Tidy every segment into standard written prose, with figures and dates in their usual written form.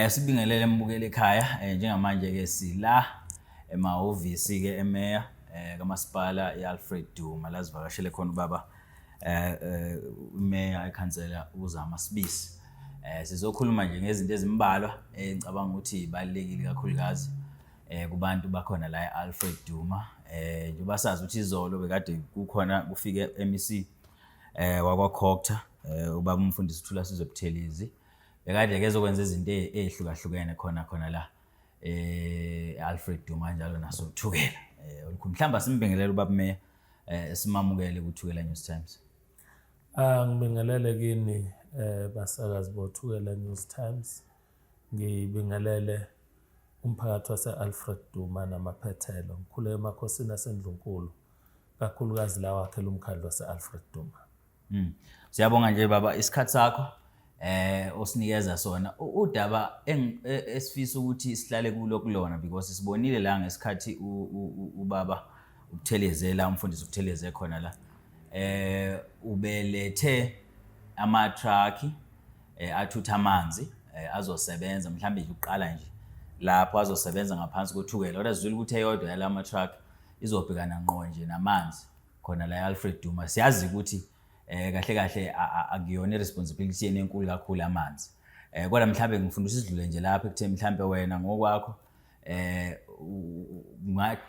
Sibingelele mbukeli ekhaya njengamanje ke sila emahhovisi ke eMeya kaMasipala yase-Alfred Duma la sivakashele khona ubaba uMeya ekhansela uzama Sibisi. Sizokhuluma nje ngezinto ezimbalwa ngicabanga ukuthi ibalekile kakhulukazi kubantu bakhona la eAlfred Duma. Njengoba sazi ukuthi izolo bekade kukhona kufike MEC wakwaKhokta ubaba umfundisi uthula sizobuthelezi. Bekade ke ezokwenza izinto ezihlukahlukene khona la eAlfred Duma njalo naso Thukela. Mhlamba simbingelele ubaba Meya simamukele kuThukela News Times. Ngibingelele kini basakazi boThukela News Times. Ngibingelele umphakathi wase-Alfred Duma namaphethelo. Ngikhule emakhosini aseNdlunkulu kakhulukazi la wakhela umkhandlu wase-Alfred Duma. Siyabonga nje baba isikhathi sakho osinikeza sona udaba esifisa ukuthi sihlale kulona because sibonile la ngesikhathi ubaba ubuthelezela umfundisi ubutheleze khona la ubelethe ama truck athutha amanzi azosebenza mhlambe nje uqala nje lapho azosebenza ngaphansi koThukela kodwa sizwile ukuthi eyodwa yalama truck izobhekana ngqo nje namanzi khona la eAlfred Duma. Siyazi ukuthi kahle akuyona responsibility yena enkulu kakhulu amanzi. Kodwa mhlambe ngifunda usidlule nje lapha ekuthe mhlambe wena ngokwakho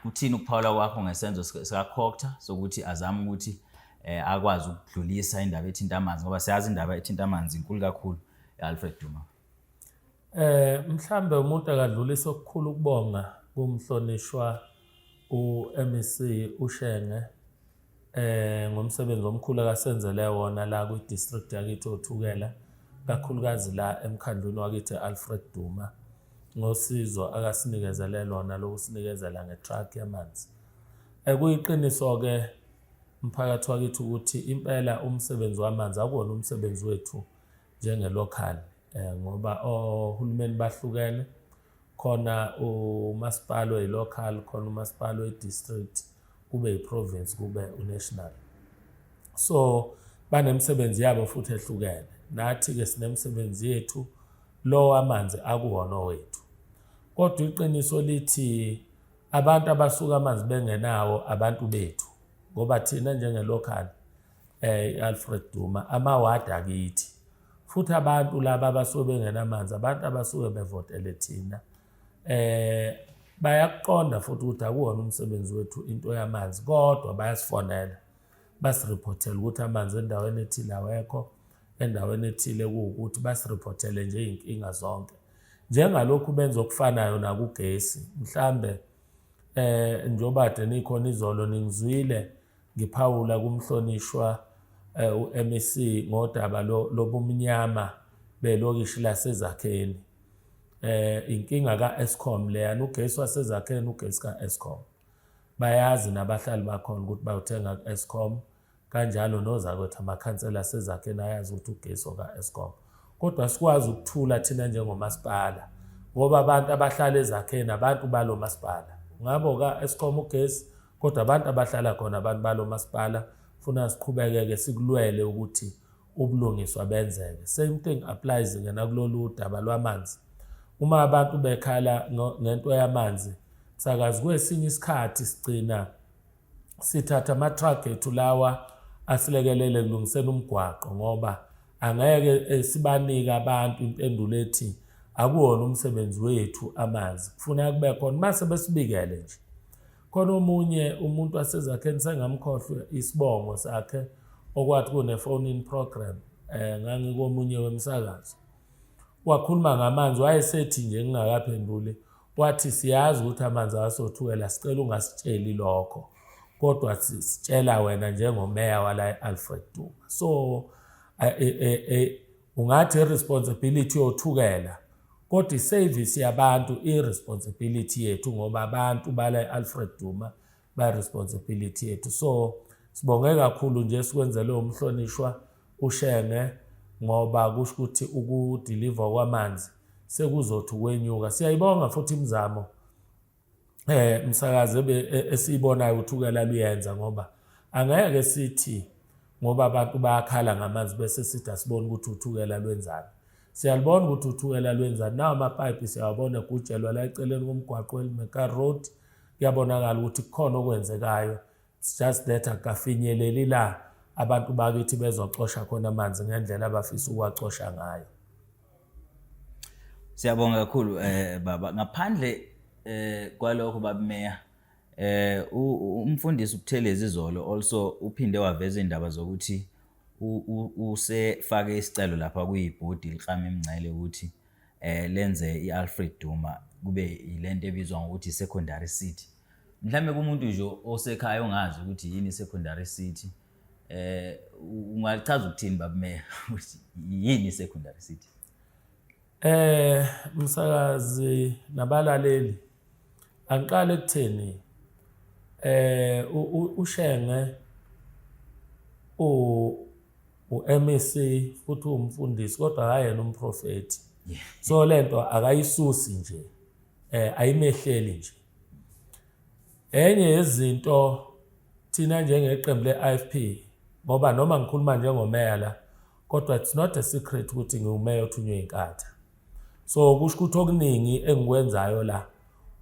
kuthini ukuphawula kwakho ngesenzo sikaKhokta sokuthi azama ukuthi akwazi ukudlulisa indaba ethinta amanzi ngoba siyazi indaba ethinta amanzi inkulu kakhulu eAlfred Duma. Mhlambe umuntu akadlulisa okukhulu ukubonga kumhlonishwa uMEC uShenge ngomsebenzi omkhulu akasenzele wona la ku district yakithi oThukela kakhulukazi la emkhandlweni wakithi eAlfred Duma ngosizo akasinikezele lona lokusinikezela ngetruck yamanzi. Kuyiqiniso ke umphakathi wakithi ukuthi impela umsebenzi wamanzi akuwona umsebenzi wethu njenge-local ngoba ohulumeni bahlukene khona umasipala oyi-local khona umasipala oyi-district kube yi-province kube u-national. So banemsebenzi yabo futhi ehlukene. Nathi-ke sinemsebenzi yethu lo amanzi akuwona wethu. Kodwa iqiniso lithi abantu abasuka amanzi bengenawo abantu bethu ngoba thina njenge-local eAlfred Duma amawadi akithi futhi abantu laba abasuke bengenamanzi abantu abasuke bevotele thina bayakuqonda futhi ukuthi akuwona umsebenzi wethu into yamanzi kodwa bayasifonela basiripothela ukuthi amanzi endaweni ethile awekho endaweni ethile kuwukuthi basiripothele nje inkinga zonke njengalokhu benza okufanayo nakugesi. Mhlambe njoba ade nikhona izolo ningizwile ngiphawula kumhlonishwa uMEC ngodaba lobumnyama belokishi laseZakheni. Inkinga kaEskom leya ugesi waseZakheni ugesi kaEskom bayazi nabahlali bakhona ukuthi bayothenga kuEskom kanjalo nozakwethu amakhansela aseZakheni ayazi ukuthi ugesi kaEskom kodwa sikwazi ukuthula thina njengomasipala ngoba abantu abahlala eZakheni abantu balo masipala ngabo kaEskom ugesi kodwa abantu abahlala khona abantu balo masipala funa siqhubeke sikulwele ukuthi ubulungiswa benzeke. Same thing applies ngena kulolu daba lwamanzi. Uma abantu bekhala ngento yamanzi sakazi kwesinye isikhathi sigcina sithatha ama-truck ethu lawa asilekelele kulungisela umgwaqo ngoba angeke sibanika abantu impendulo ethi akuwona umsebenzi wethu amanzi kufuna kube khona mase besibikele nje. Khona omunye umuntu waseZakheni sengamkhohlwa isibongo sakhe okwathi kune phone in program ngangikomunye wemsakazo wakhuluma ngamanzi wayesethi nje ngingakaphenduli wathi siyazi ukuthi amanzi awasothukela sicela ungasitsheli lokho kodwa sitshela wena njengomeya wala eAlfred Duma. So ungathi responsibility yothukela kodwa iservice yabantu irresponsibility yethu ngoba abantu bala eAlfred Duma ba responsibility yethu. So sibonge kakhulu nje sikwenzele umhlonishwa uShenge ngoba kusho ukuthi ukudeliver kwamanzi sekuzothi kwenyuka. Siyayibonga futhi imizamo msakazi esiyibonayo uThukela luyenza ngoba angeke sithi ngoba abantu bayakhala ngamanzi bese sithi asibona ukuthi uThukela lwenzani. Siyalibona ukuthi uthukela lwenza nawo amapipe siyawabona egutshelwa la eceleni komgwaqo eLimeka Road. Kuyabonakala ukuthi kukhona okwenzekayo. It's just that akafinyeleli la abantu bakithi bezoxosha khona amanzi ngendlela abafisa ukuwacosha ngayo. Siyabonga kakhulu baba. Ngaphandle kwalokho babumeya umfundisi uButhelezi izolo also uphinde waveza indaba zokuthi usefake isicelo lapha kuyibhodi liklama imncele ukuthi lenze iAlfred Duma kube ilento ebizwa ngokuthi secondary city. Mhlambe kumuntu nje osekhaya ongazi ukuthi yini secondary city ungalichaza ukuthini babumeya ukuthi yini secondary city? Msakazi nabalaleli angiqale ekutheni uShenge uMSc futhi umfundisi kodwa akayena umprofeti. So lento akayisusi nje ayimehleli nje. Enye yezinto thina njengeqembu leIFP ngoba noma ngikhuluma njengomeya la kodwa it's not a secret ukuthi ngiumeya othunywe inkatha. So kusho ukuthi okuningi engikwenzayo la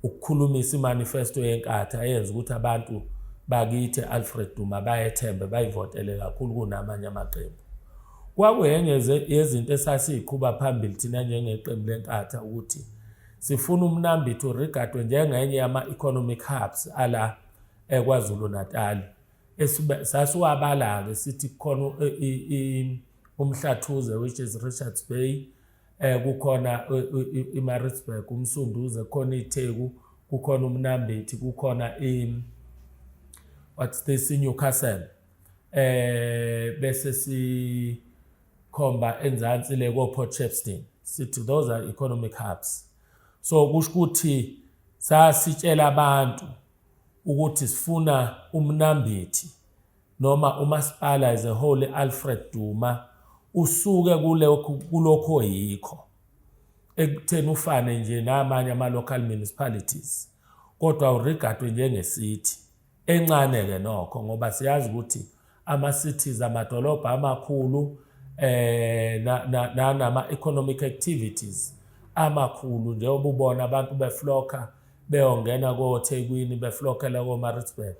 ukukhulumisa imanifesto yenkatha eyenza ukuthi abantu bakithi Alfred Duma bayethembe bayivotele kakhulu kunamanye amaqembu. Kwakuyenye yezinto esasiyiqhuba phambili thina njengeqembu lenkatha ukuthi sifuna uMnambithi uregadwe njengenye yama-economic hubs ala eKwaZulu Natal. Sasiwabala-ke sithi kukhona uMhlathuze which is Richards Bay, kukhona iMaritzburg, uMsunduze, kukhona iTheku, kukhona uMnambithi, kukhona what's this Newcastle. Bese sikhomba enzansi le ko-Port Shepstone. Sithi those are economic hubs. So kusho ukuthi sasitshela abantu ukuthi sifuna uMnambithi noma umasipala as a whole Alfred Duma usuke kulokho yikho ekutheni ufane nje namanye ama-local municipalities kodwa uregadwe njengesithi encane ke nokho ngoba siyazi ukuthi ama-cities amadolobha amakhulu nama-economic activities amakhulu njengoba ubona abantu befloka beyongena koThekwini beflokela koMaritzburg.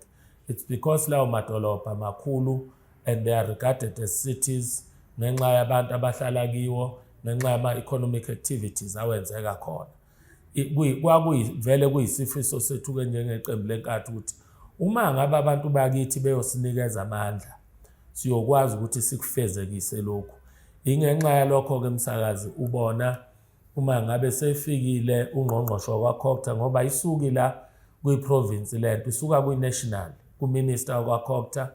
It's because lawo madolobha makhulu and they are regarded as cities ngenxa yabantu abahlala kiwo ngenxa yama-economic activities awenzeka khona. Kwakuvele kuyisifiso sethu-ke njengeqembu lenkatha ukuthi uma ngabe abantu bakithi beyosinikeza amandla siyokwazi ukuthi sikufezekise lokhu. Ingenxa yalokho-ke msakazi ubona uma ngabe sefikile ungqongqoshe wakwaCokta ngoba isuki la kwi-province lento isuka kwi-national kuminister wakwaCokta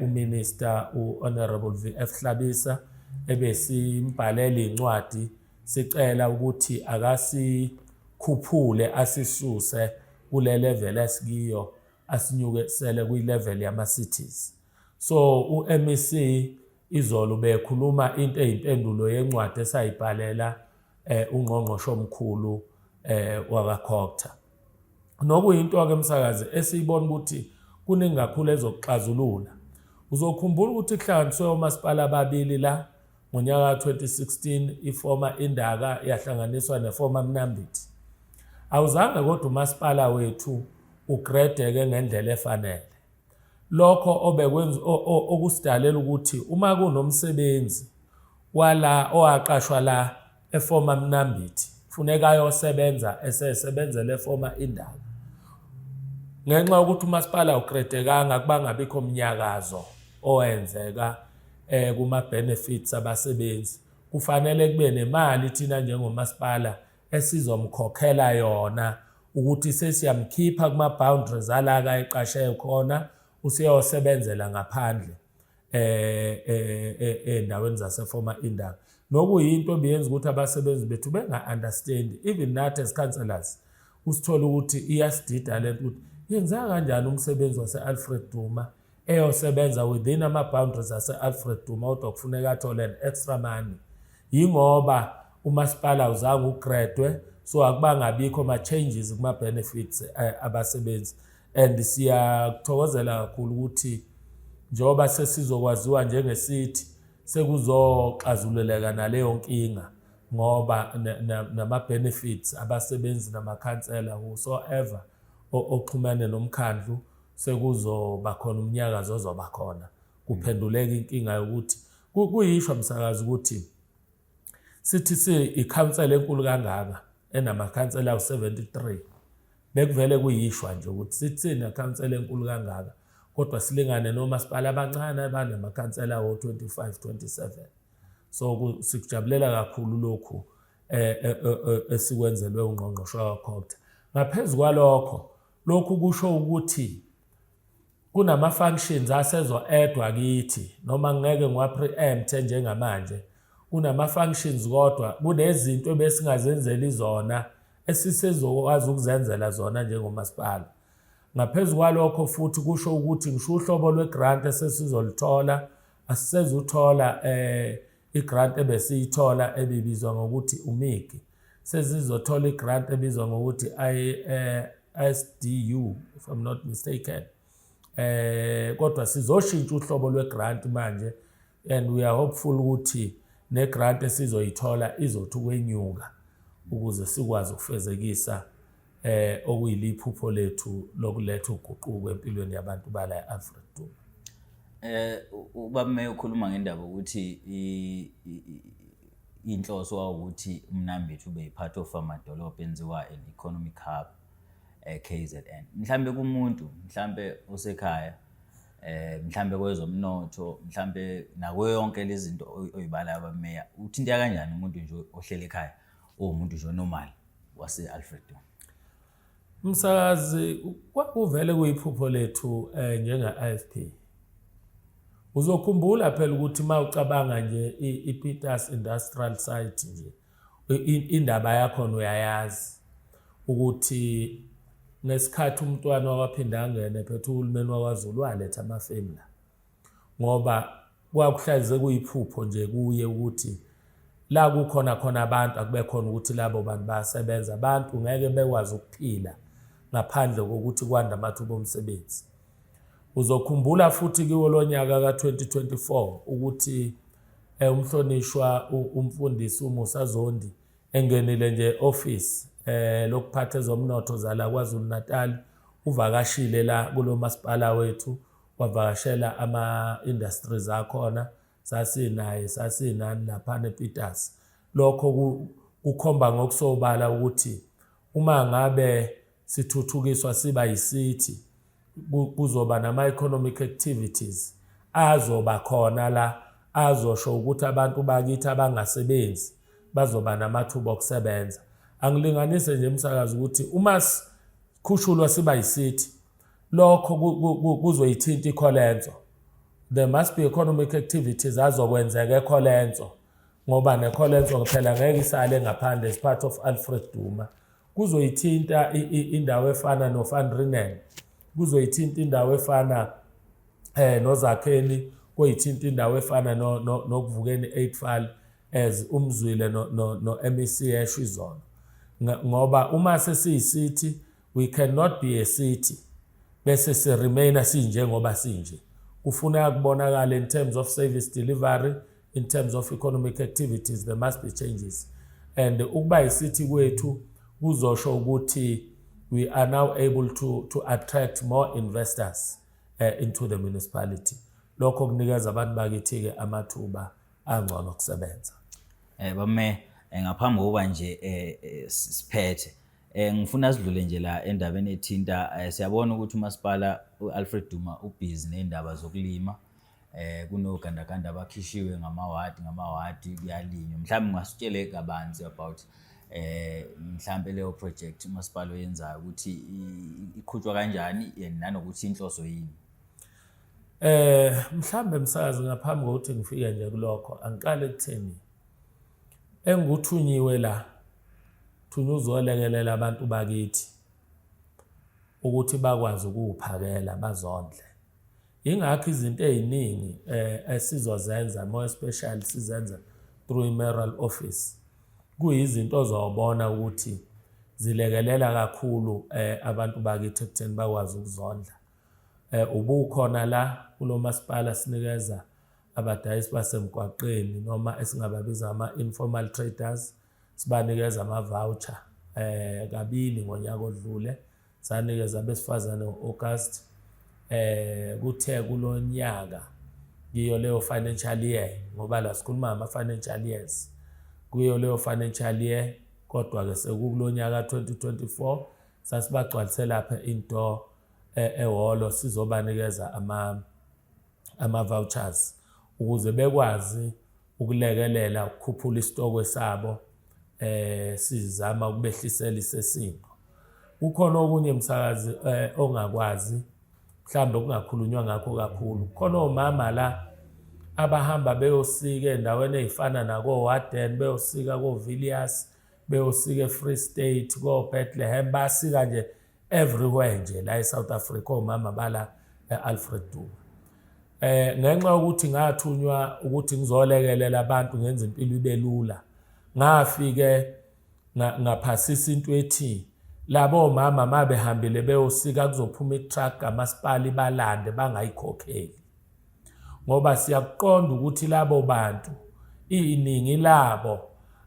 uminister uHonorable VF Hlabisa ebesimbhalela incwadi sicela ukuthi akasikhuphule asisuse kule level esikiyo asinyukesele kwi-level yama-cities. So uMSc izolo bekhuluma into eyimpendulo yencwadi esayibhalela ungqongqoshe omkhulu wakwaCokta. Nokuyinto-ke msakazi esiyibona ukuthi kuningi kakhulu ezokuxazulula. Uzokhumbula ukuthi kuhlanganiswe omasipala ababili la ngonyaka 2016 iformer Indaka yahlanganiswa neformer Mnambithi. Awuzange kodwa umasipala wethu ugradeke ngendlela efanele. Lokho obekwenza okusidalela ukuthi uma kunomsebenzi wala owaqashwa la eformer Mnambithi kufuneka ayosebenza esesebenza leformer Indaka. Ngenxa yokuthi umasipala ugradekanga kubangabikho umnyakazo owenzeka kuma benefits abasebenzi kufanele kube nemali thina njengomasipala esizomkhokhela yona ukuthi sesiyamkhipha kuma boundaries alaka eqashe khona usiyosebenzela ngaphandle endaweni zaseformer Indaka. Nokuyinto ebiyenza ukuthi abasebenzi bethu benga-understand even nathi as councillors usithola ukuthi iyasidida lento ukuthi yenza kanjani umsebenzi wase-Alfred Duma eyosebenza within ama-boundaries ase-Alfred Duma kodwa kufuneka athole an extra money. Yingoba umasipala awuzange ugradwe so akubangabikho ama-changes kuma-benefits abasebenzi. And siyakuthokozela kakhulu ukuthi njengoba sesizokwaziwa njengesithi sekuzoxazululeka naleyo nkinga ngoba nama benefits abasebenzi namakhansela whosoever oxhumene nomkhandlu sekuzoba khona umnyakazo ozoba khona kuphenduleka inkinga yokuthi kuyishwa msakazi ukuthi sithi ikhansela enkulu kangaka enamakhansela u73 bekuvele kuyishwa nje ukuthi sithi nekhansela enkulu kangaka kodwa silingane nomasipala abancane abanamakhansela o25 27 so sikujabulela kakhulu lokhu esikwenzelwe ungqongqoshe wakhotha ngaphezulu kwalokho lokhu kusho ukuthi kunama functions asezo-edwa kithi noma ngeke ngiwa-preempt njengamanje kunama functions kodwa kunezinto ebesingazenzeli zona esisezokwazi ukuzenzela zona njengomasipala ngaphezulu kwalokho futhi kusho ukuthi ngisho uhlobo lwe-grant esesizolithola asisezuthola i-grant ebesiyithola ebibizwa ngokuthi uMiki sesizothola i-grant ebizwa ngokuthi ISDU if I'm not mistaken kodwa sizoshintsha uhlobo lwe-grant manje and we are hopeful ukuthi ne-grant esizoyithola izothi ukwenyuka ukuze sikwazi ukufezekisa okuyiliphupho lethu lokuletha uguquko empilweni yabantu bala e-Alfred Duma. Ubabe ukhuluma ngendaba ukuthi inhloso wawukuthi uMnambithi ube part of amadolobha enziwa an economic hub KZN. Mhlambe kumuntu mhlambe osekhaya mhlambe kwezomnotho mhlambe nakuyo yonke lezi zinto oyibala abameya uthinta kanjani umuntu nje ohlele ekhaya umuntu nje normal wase-Alfred Duma? Msakazi kuvele kuyiphupho lethu njenga-IFP. Uzokhumbula phela ukuthi mawucabanga nje iPitas Industrial Site nje indaba yakho uyayazi ukuthi ngesikhathi umntwana waphinda angene phethe uhulumeni wakwaZulu waletha amafemla ngoba kwakuhlazize kuyiphupho nje kuye ukuthi la kukhona khona abantu akube khona ukuthi labo bantu basebenza abantu ngeke bekwazi ukuphila ngaphandle kokuthi kwanda amathuba omsebenzi. Uzokhumbula futhi kiwo lonyaka ka2024 ukuthi umhlonishwa umfundisi uMsuthu Zungu engenile nje office lokuphatha ezomnotho zala kwaZulu Natal uvakashile la kulo masipala wethu wavakashela ama industries akhona sasinani lapha ePitas. Lokho kukhomba ngokusobala ukuthi uma ngabe sithuthukiswa siba yisithi kuzoba nama economic activities azoba khona la azosho ukuthi abantu bakithi abangasebenzi bazoba namathuba okusebenza. Angilinganise nje umsakazi ukuthi uma sikhushulwa siba yisithi lokho kuzoyithinta ikholenzo. There must be economic activities azokwenzeka ekholenzo ngoba nekholenzo phela ngeke isale ngaphandle as part of Alfred Duma. Kuzoyithinta indawo efana noFanrinen, kuzoyithinta indawo efana noZakheni, kuyithinta indawo efana nokuvukeni 8 file as umzwile no-MEC esho izolo. Ngoba uma sesiyisithi we cannot be a city bese se remain sinje ngoba sinje. Kufuna kubonakala in terms of service delivery, in terms of economic activities there must be changes. And ukuba yisithi kwethu kuzosho ukuthi we are now able to attract more investors into the municipality. Lokho kunikeza abantu bakithi ke amathuba angcono okusebenza. Bame ngaphambi kokuba nje siphethe ngifuna sidlule nje la endabeni ethinta siyabona ukuthi umasipala uAlfred Duma ubhizi neindaba zokulima kunogandaganda abakhishiwe ngamawadi kuyalinywa. Mhlawumbe ngasitshele kabanzi about mhlambe leyo project umasipala oyenzayo ukuthi iqhutshwa kanjani nanokuthi inhloso yini. Mhlambe msakazi ngaphambi kokuthi ngifike nje kulokho angiqale ekutheni engikuthunyiwe la thunuzolekelela abantu bakithi ukuthi bakwazi ukuphakela bazondle. Ingakho izinto eziningi esizozenza more especially sizenza through i-mayoral office kuyizinto ozobona ukuthi zilekelela kakhulu abantu bakithi ekutheni bakwazi ukuzondla. Ubukhona la kulo masipala sinikeza abadayisi basemgwaqeni noma esingababiza ama informal traders sibanikeza ama-voucher kabili ngonyaka odlule, sanikeza abesifazane ngo-August. Kuthe kulo nyaka kiyo leyo financial year, ngoba la sikhuluma ngama-financial years, kuyo leyo financial year, kodwa-ke sekukulo nyaka 2024 sasibagcwalise lapha into ehholo sizobanikeza ama-vouchers ukuze bekwazi ukulekelela ukukhuphula isitokwe sabo, sizama ukubehlisela isisindo. Kukhona okunye msakazi ongakwazi mhlambe kungakhulunywa ngakho kakhulu. Khona omama la abahamba beyosika endaweni ezifana nako-Warden, beyosika ko-Villiers, beyosika e-Free State, ko-Bethlehem, basika nje everywhere nje la e-South Africa, omama bala e-Alfred Duma. Ngenxa yokuthi ngathunywa ukuthi ngizolekelela abantu ngenza impilo ibe lula, ngafike ngaphasisa into ethi labo mama mabehambile beyosika kuzophuma i-truck kamasipala ibalande bangayikhokheli, ngoba siyakuqonda ukuthi labo bantu iningi labo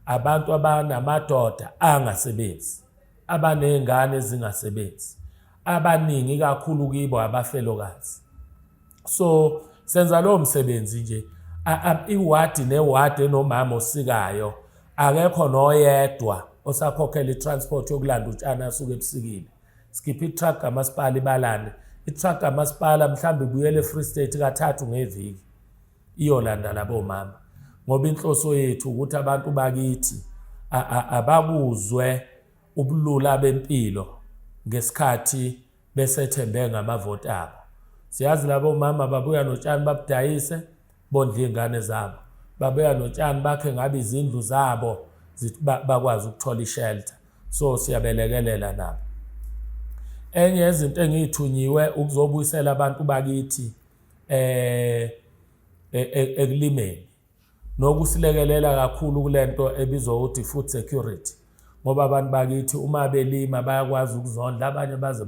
abantu abanamadoda angasebenzi, abanezingane ezingasebenzi, abaningi kakhulu kibo abafelokazi. So senza lo msebenzi nje, iwadi newadi enomama osikayo akekho noyedwa osakhokhela i-transport yokulanda utshani asuke ebusikile. Sikhipha i-truck kamasipala ibalande, i-truck kamasipala mhlawumbe ibuyele e-Free State kathathu ngeviki iyolanda labo mama, ngoba inhloso yethu ukuthi abantu bakithi abakuzwe ubulula bempilo ngesikhathi besethembe ngamavoti abo. Siyazi labo mama babuya notshani babudayise bondle izingane zabo, babuya notshani bakhe ngabe izindlu zabo bakwazi ukuthola i-shelter. So siyabelekelela nabo. Enye yezinto engiyithunyiwe ukuzobuyisela abantu bakithi ekulimeni nokusilekelela kakhulu kulento ebizwa ukuthi food security, ngoba abantu bakithi uma belima bayakwazi ukuzondla, abanye baze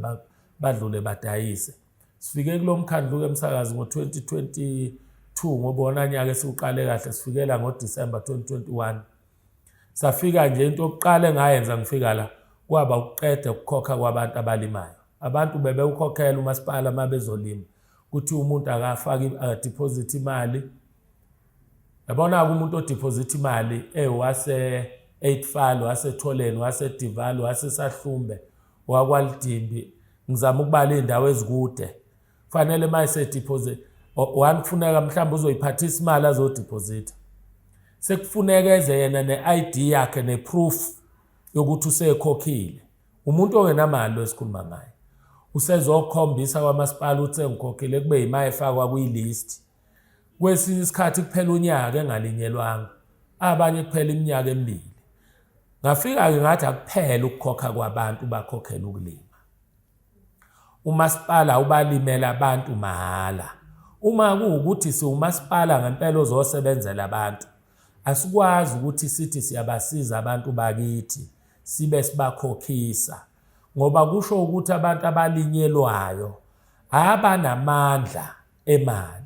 badlule badayise. Sifike kulo mkhandlu emsakazi ngo-2022 ngoba wona nyaka esiuqale kahle, sifikela ngoDisemba 2021. Safika nje into yokuqala engayenza ngifika la kwaba ukuqeda ukukhokha kwabantu abalimayo. Abantu bebewukhokhela umasipala mabezolima ukuthi umuntu akafaka deposit imali. Yabona umuntu odeposit imali wase 8 Falo, wase Tholeni, wase Divalo, wase Sahlumbe, wakwaLidimbi, ngizama ukubala indawo ezikude. Fanele mayise deposit kufuneka mhlawumbe uzoyiphathisa imali azodeposit. Sekufuneka eze yena ne-ID yakhe ne-proof yokuthi usekhokhile. Umuntu ongenamali esikhuluma ngaye usezokhombisa kwamasipala ukuthi engikhokhile, kube imali efakwa kwi-list. Kwesinye isikhathi kuphela unyaka engalinyelwanga, abanye kuphela iminyaka emibili. Ngafika-ke ngathi akuphela ukukhokha kwabantu bakhokhela ukulima. Umasipala ubalimela abantu mahala. Uma kuwukuthi siwumasipala ngempela ozosebenzela abantu, asikwazi ukuthi sithi siyabasiza abantu bakithi sibe sibakhokhisa, ngoba kusho ukuthi abantu abalinyelwayo abanamandla emali.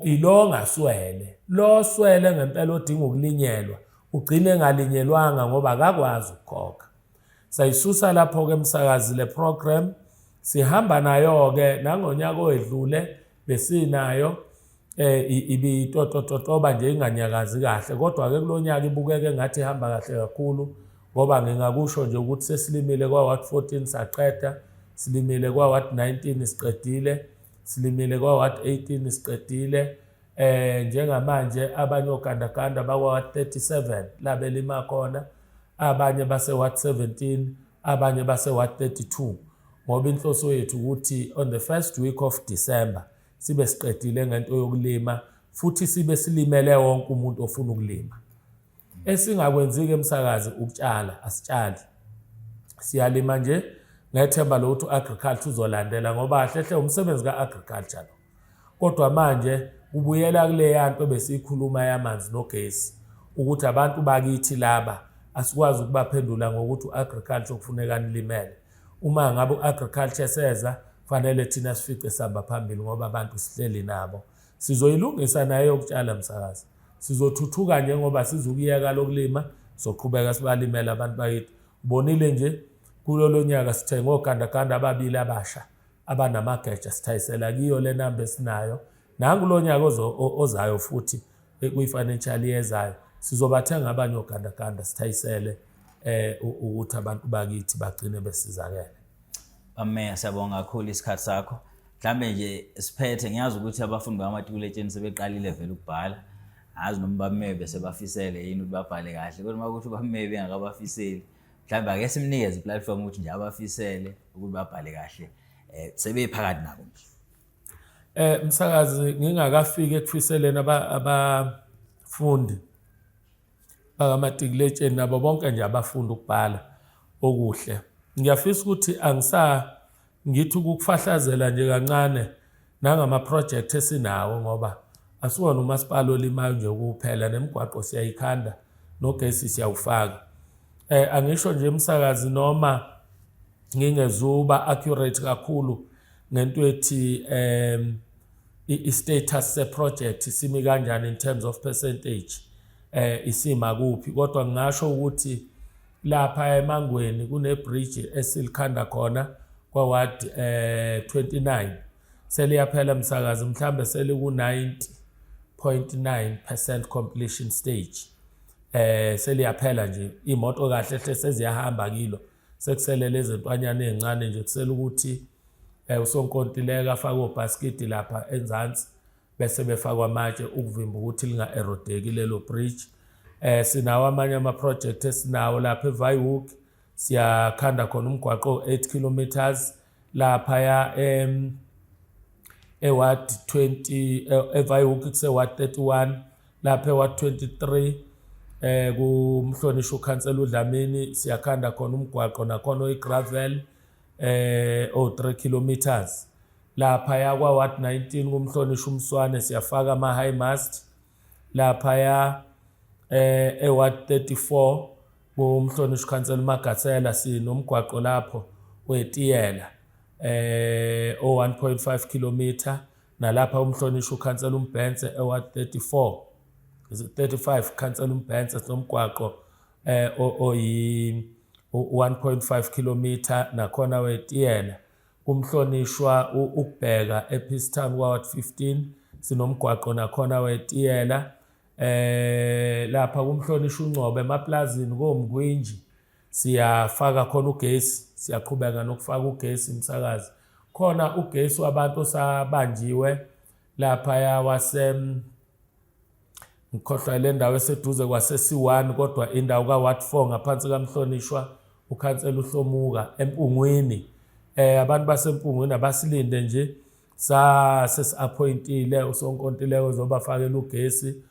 Ilo ngaswele, lo swele ngempela odinga ukulinyelwa ugcine engalinyelwanga ngoba akakwazi ukukhokha. Sayisusa lapho-ke emsakazi le program, sihamba nayo-ke nangonyaka oyedlule besinayo ibitotototoba nje inganyakazi kahle, kodwa-ke kulo nyaka ibukeke ngathi ihamba kahle kakhulu, ngoba ngingakusho nje ukuthi sesilimile kwa-Ward 14 saqeda, silimile kwa-Ward 19 siqedile, silimile kwa-Ward 18 siqedile. Njengamanje abanye ogandaganda bakwa-Ward 37 la belima khona, abanye base-Ward 17, abanye base-Ward 32, ngoba inhloso yethu ukuthi on the first week of December sibe siqedile ngento yokulima, futhi sibe silimele wonke umuntu ofuna ukulima. Esingakwenzi-ke emsakazi ukutshala, asitshali. Siyalima nje ngethemba lokuthi u-agriculture uzolandela, ngoba kahle umsebenzi ka-agriculture. Kodwa manje ubuyela kuleya nto besiyikhuluma yamanzi nogesi, ukuthi abantu bakithi laba asikwazi ukubaphendula ngokuthi u-agriculture kufuneka nilimele. Uma ngabe u-agriculture seza fanele thina sifice sihamba phambili, ngoba abantu sihleli nabo. Sizoyilungisa nayo yokutshala msakazi, sizothuthuka nje ngoba sizukuyeka lokulima, soqhubeka sibalimela abantu bakithi. Bonile nje kulolo nyaka sithenga ogandaganda ababili abasha abanamageja sithayisela kiyo le namba esinayo. Nangulo nyaka ozayo futhi kwi-financial year ezayo sizobathenga abanye ogandaganda sithayisele ukuthi abantu bakithi bagcine besizakele. Ameya, siyabonga kakhulu isikhathi sakho. Mhlambe nje siphethe, ngiyazi ukuthi abafundi bamamatikuletsheni sebeqalile vele ukubhala. Azi noma bameya bese bafisele yini ukuthi babhale kahle. Kodwa uma ukuthi bameya bengakabafiseli, mhlambe ake simnikeze iplatform ukuthi nje abafisele ukuthi babhale kahle. Sebephakathi nabo nje. Msakazi, ngingakafiki ekufiseleni abafundi bakamatikuletsheni nabo bonke nje abafunda ukubhala okuhle. Ngiyafisa ukuthi ngithi ukukufahlazela nje kancane nangama-project esinawo ngoba asiwona umasipala olimayo nje kuphela, nemigwaqo siyayikhanda nogesi siyawufaka. Angisho nje Msakazi noma ngingezuba accurate kakhulu ngento ethi i-status se-project simi kanjani in terms of percentage, isima kuphi, kodwa ngingasho ukuthi lapha eMangweni kune-bridge esilikhanda khona kwa-ward 29 seliyaphela Msakazi, mhlambe seliku-90.9% completion stage. Seliyaphela nje, imoto kahle hle seziyahamba kilo, sekusele lezi ntwanyana ezincane nje, kusele ukuthi usonkontileka afake obhaskidi lapha enzansi bese befakwa amatshe ukuvimba ukuthi linga-erodeki lelo bridge. Sinawo amanye ama-project esinawo lapha eVihoek, siyakhanda khona umgwaqo 8 kilometers laphaya eward 20 eVihoek kuse-ward 31, lapha eward 23 kumhlonishwa ukhansela uDlamini siyakhanda khona umgwaqo nakhona oyi-gravel 3 kilometers. Lapha kwa-ward 19 kumhlonishwa uMswane siyafaka ama-high mast. Lapha eward 34 kumhlonishwa ukhansela uMagasela sinomgwaqo lapho wetiyela 1.5 kilometer, nalapha umhlonishwa ukhansela uMbhense eward 35 khansela uMbhense sinomgwaqo oyi 1.5 kilometer nakhona wetiyela. Kumhlonishwa ukubheka ePeacetown kwa-ward 15 sinomgwaqo nakhona wetiyela. Lapha kumhlonishwa uNgcobo emaplazini koMgwinji siyafaka khona ugesi, siyaqhubeka nokufaka ugesi Msakazi. Khona ugesi wabantu osabanjiwe lapha ngikhohlwa le ndawo eseduze kwase-C1 kodwa indawo ka-ward 4 ngaphansi kamhlonishwa ukhansela uHlomuka eMpungwini. Abantu basempungwini abasilinde nje, sesi-appointile usonkontileka ozobafakela ugesi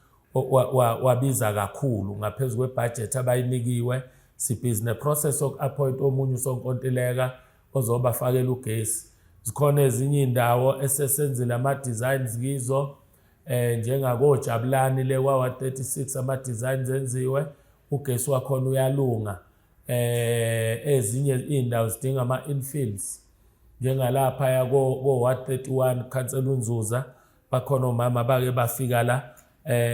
wabiza kakhulu ngaphezu kwebudget abayinikiwe. Sibhizi neprocess oku-appoint omunye usonkontileka ozobafakela ugesi. Zikhona ezinye indawo esesenzile ama-designs kizo, njengakojabulani le kwa-ward 36 ama-designs enziwe, ugesi wakhona uyalunga. Ezinye indawo zidinga ama-infills njengalapha ko-ward 31 khansela uNzuza, bakhona omama bake bafika la,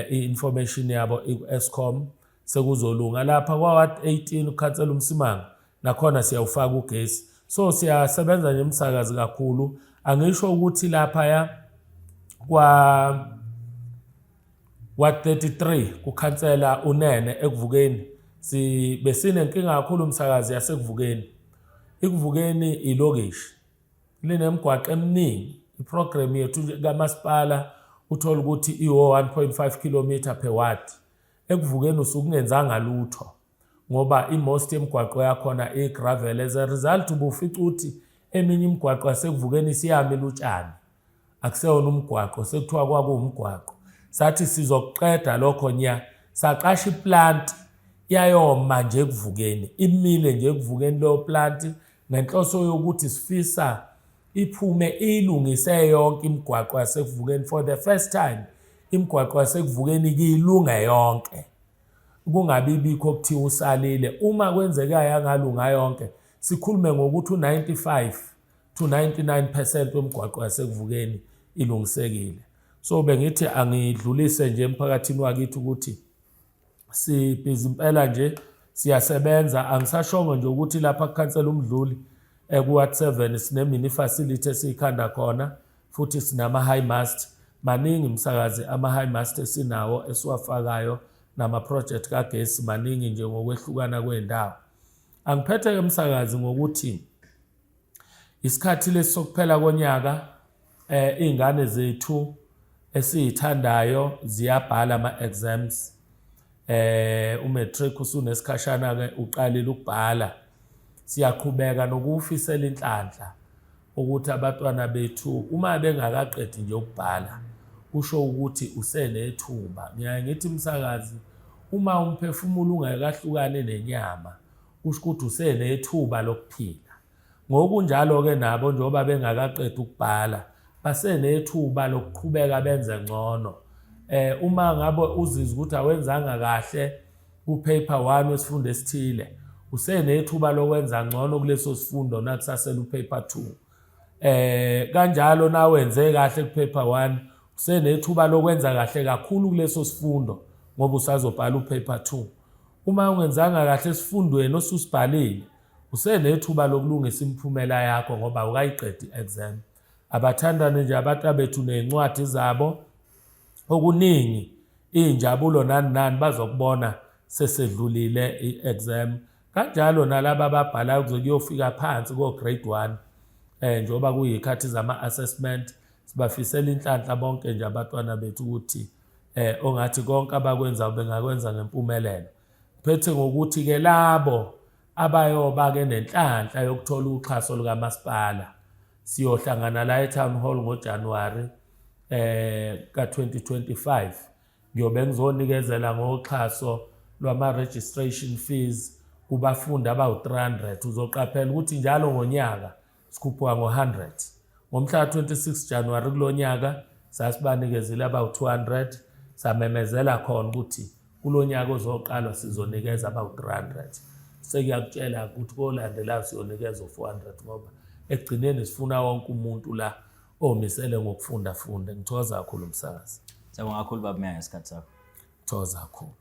i-information yabo i-Eskom sekuzolunga. Lapha kwa-ward 18 ukhansela uMsimanga nakhona siyawufaka ugesi. So siyasebenza nje Msakazi kakhulu. Angisho ukuthi lapha kwa-ward 33 kukhansela uNene ekuvukeni besinenkinga kakhulu Msakazi yasekuvukeni. Ikuvukeni ilokishi linemigwaqo eminingi. Iprogram yethu kamasipala uthola ukuthi iwo 1.5 kilometer per ward. Ekuvukeni usukungenzanga lutho ngoba most yemigwaqo yakhona i-gravel. As a result ubufica ukuthi eminye imigwaqo yasekuvukeni siyamila utshani, akuseyona umgwaqo, sekuthiwa kwakuwumgwaqo. Sathi sizokuqeda lokho nya saqasha iplant yayoma nje ekuvukeni, imile nje ekuvukeni leyo plant ngenhloso yokuthi sifisa iphume ilungise yonke imigwaqo yasekuvukeni. For the first time imigwaqo yasekuvukeni kuyilunga yonke, kungabi bikho okuthiwa usalile. Uma kwenzeka yangalunga yonke sikhulume ngokuthi u95 to 99% wemigwaqo yasekuvukeni ilungisekile. So bengithi angidlulise nje emphakathini wakithi ukuthi sibhizi impela nje siyasebenza angisashongo nje ukuthi lapha kukhansela umdluli ku-Ward 7 sine-mini facility esiyikhanda khona futhi sinama-high mast maningi msakazi ama-high mast esinawo esiwafakayo nama-project kagesi maningi nje ngokwehlukana kwey'ndawo. Angiphethe-ke msakazi ngokuthi isikhathi lesi sokuphela konyaka iy'ngane zethu esiyithandayo ziyabhala ama-exams umatric usunesikhashana-ke uqalile ukubhala. Siyaqhubeka nokuwufisela inhlanhla ukuthi abantwana bethu uma bengakaqedi nje ukubhala kusho ukuthi usenethuba. Ngiyaye ngithi msakazi uma umphefumulo ungakahlukane nenyama kusho ukuthi usenethuba lokuphila. Ngokunjalo-ke nabo njengoba bengakaqedi ukubhala basenethuba lokuqhubeka benze ngcono. Uma ngabe uzizwa ukuthi awenzanga kahle ku-paper 1 wesifundo esithile usenethuba lokwenza ngcono kuleso sifundo nakusasela u-paper 2. Kanjalo nawenze kahle ku-paper 1 usenethuba lokwenza kahle kakhulu kuleso sifundo ngoba usazobhala u-paper 2. Uma ungenzanga kahle esifundweni osusibhalile usenethuba lokulungisa imiphumela yakho ngoba awukayiqedi i-exam. Abathandane nje abantwana bethu ney'ncwadi zabo okuningi iy'njabulo nani nani bazokubona sesedlulile i-exam. Kanjalo nalaba ababhalayo kuze kuyofika phansi ko-grade 1 njengoba kuyikhathi zama-assessment sibafisela inhlanhla bonke nje abantwana bethu ukuthi ongathi konke abakwenza bengakwenza ngempumelelo. Phethe ngokuthi-ke labo abayoba-ke nenhlanhla yokuthola uxhaso lukamasipala siyohlangana la e-Town Hall ngoJanuwari ka-2025. Ngiyobe ngizonikezela ngoxhaso lwama-registration fees kubafundi abawu-300. Uzoqaphela ukuthi njalo ngonyaka sikhuphuka ngo-100. Ngomhla 26 Januwari kulo nyaka sasibanikezile abawu-200 samemezela khona ukuthi kulo nyaka ozoqalwa sizonikeza abawu-300. Sekuyakutshela ukuthi kolandelayo siyonikeza u-400 ngoba ekugcineni sifuna wonke umuntu la omisele ngokufunda. Ngithokoza kakhulu msakazi. Siyabonga kakhulu baba Meya ngesikhathi sakho. Ngithokoza kakhulu.